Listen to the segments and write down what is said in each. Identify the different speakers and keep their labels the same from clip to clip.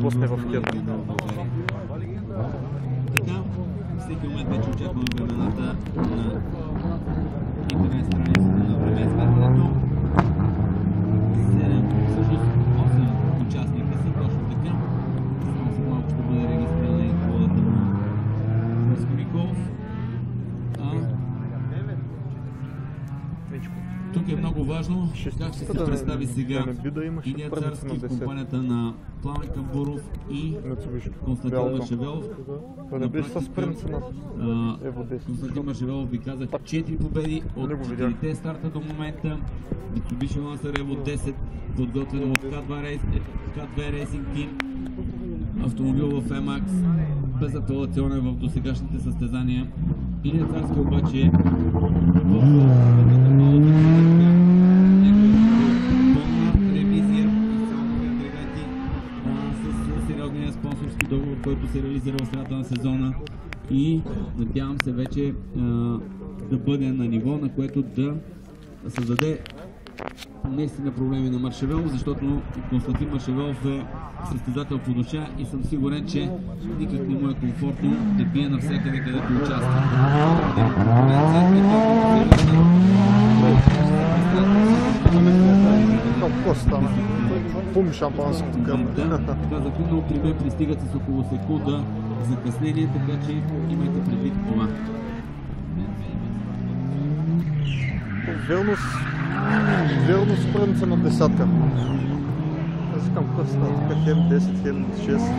Speaker 1: После в Киев.
Speaker 2: Така, всеки момент вече очакваме времената на интернет страницата на време измерването. 8 участника са точно така. Само след малко ще бъде регистрирана и колата на Веско Николов. Тук е много важно как ще се представи сега Илия Царски, компанията на Пламен Камбуров и Константин Маршевелов. На практика Константин Маршевелов ви казах 4 победи от 4 старта до момента. Mitsubishi Lancer Evo 10, подготвено от K2 Racing Team. Автомобил в EMAX, безапелационен в досегашните състезания. Илия Царски обаче с сериозния спонсорски договор, който се реализира в средата на сезона, и надявам се вече да бъде на ниво, на което да създаде наистина проблеми на Маршевелов, защото Константин Маршевелов е състезател по душа и съм сигурен, че никак не му е комфортно да бие навсякъде, където участва.
Speaker 1: Пум шампанско тук.
Speaker 2: Казах, много при мен пристигат с около секунда закъснение, така че имайте предвид това.
Speaker 1: Верно спринца на десятка. Аз искам какъв става тук, хем 10, хем 6.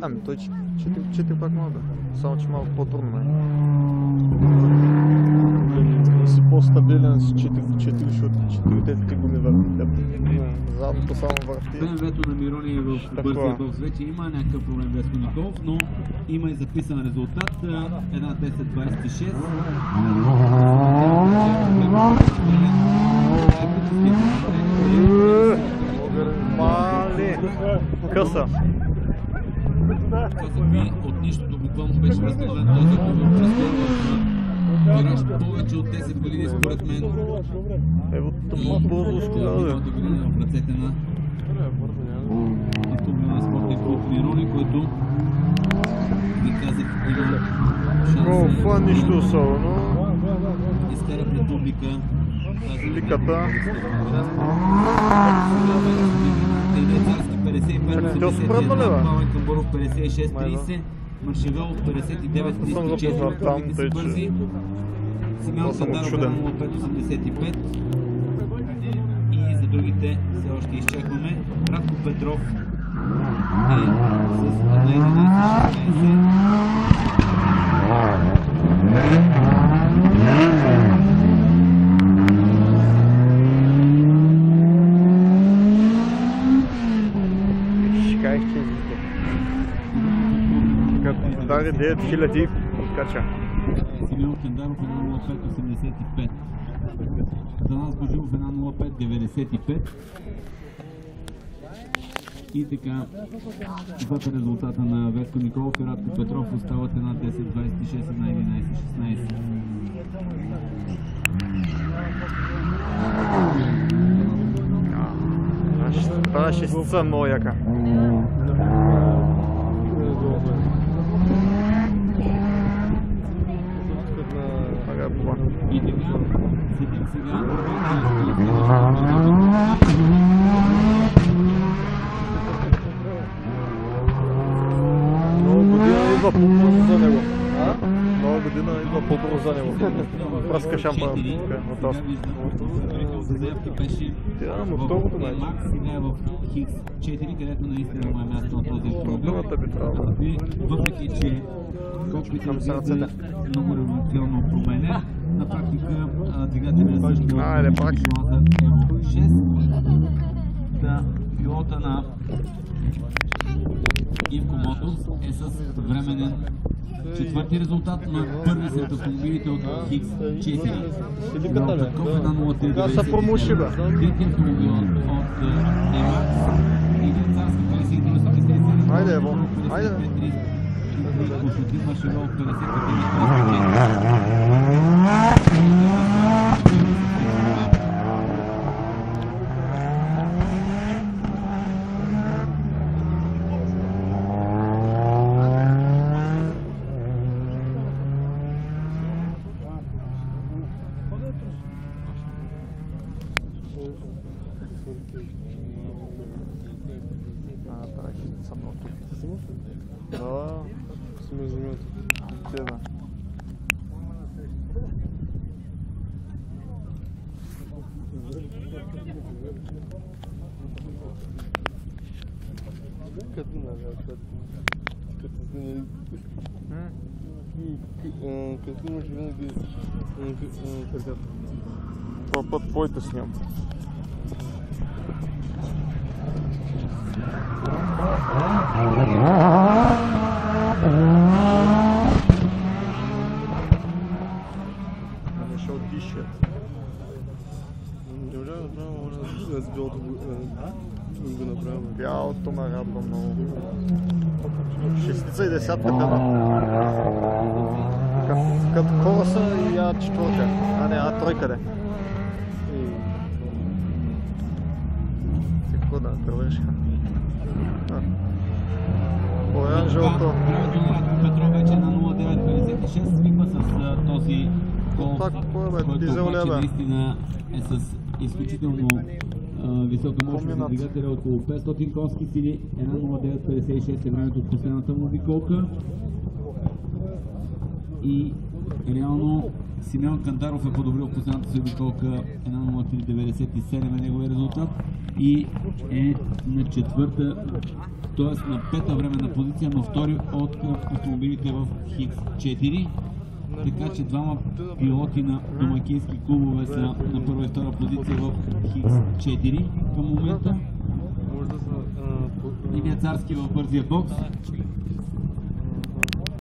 Speaker 1: Ами той 4 пак мога, само че малко по-трудно е. Си по-стабилен с 4, защото 4-те гуми върху. Задното само върхи.
Speaker 2: БМВ-то на Мирони е в бързия бокс. Вече има някакъв проблем Веско Николов, но има и записан резултат. Една 10.26.
Speaker 1: Мали! Къса!
Speaker 2: Казах ми, от нищото буквално беше възстановен този Тираж повече от 10 години според мен.
Speaker 1: Ево по-бързо скоро.
Speaker 2: В ръцете на автомобилния спортен клуб Мирони, който ви казах, има шанс.
Speaker 1: Това нищо особено.
Speaker 2: Изкара пред публика.
Speaker 1: Публиката.
Speaker 2: Царски 55-81, Пламен Камбуров 56-30, Маршевелов 59-34, първите са бързи. Симеон Кандаров 05-85 и за другите все още изчакваме. Радко Петров е с 11-16. Дари 9000 откача. Симеон Кандаров 1.05.85. Данас Божилов 1.05.95. И така, двата резултата на Веско Николов и Радко Петров остават една 10.26, една
Speaker 1: 11.16. Това шестица много яка.
Speaker 2: И така, седим сега.
Speaker 1: Много година идва по-бързо за него. Много година идва по-бързо за него. Пръска шампан.
Speaker 2: Заявки беше
Speaker 1: моторното най
Speaker 2: сега е в Хикс 4, където наистина има място на този автомобил. Въпреки, че колкото много революционно променен, на практика двигателят е също Lancer Evo 6. Пилота на Ивко Моторс е с временен четвърти резултат на първи след автомобилите от Хикс 4. Таков 1.03.90. Трети автомобил от EMAX. Илия Царски 53.83.
Speaker 1: Айде, Ево, айде.
Speaker 2: Константин Маршевелов 59.33.
Speaker 1: Да, сме земята. Те да. Като имаш винаги това път твоите сням. Не ще отдишат. Не можа да направя с бялото го направя. Бялото ме радва много. Шестица и десятка като колеса и четвърка. А тройка де. Какво да вършка? Оранжевото.
Speaker 2: Времето на Радко Петров вече е на 09.56. Свиква с този Golf, който обаче наистина е с изключително висока мощност на двигателя, около 500 конски сили. 1.09.56 е времето от последната му обиколка. И реално Симеон Кандаров е подобрил последната си обиколка. 1.03.97 е неговия резултат и е на четвърта, т.е. на пета временна позиция, но втори от автомобилите в Хикс 4. Така че двама пилоти на домакински клубове са на първа и втора позиция в Хикс 4 към момента. Илия Царски в бързия бокс.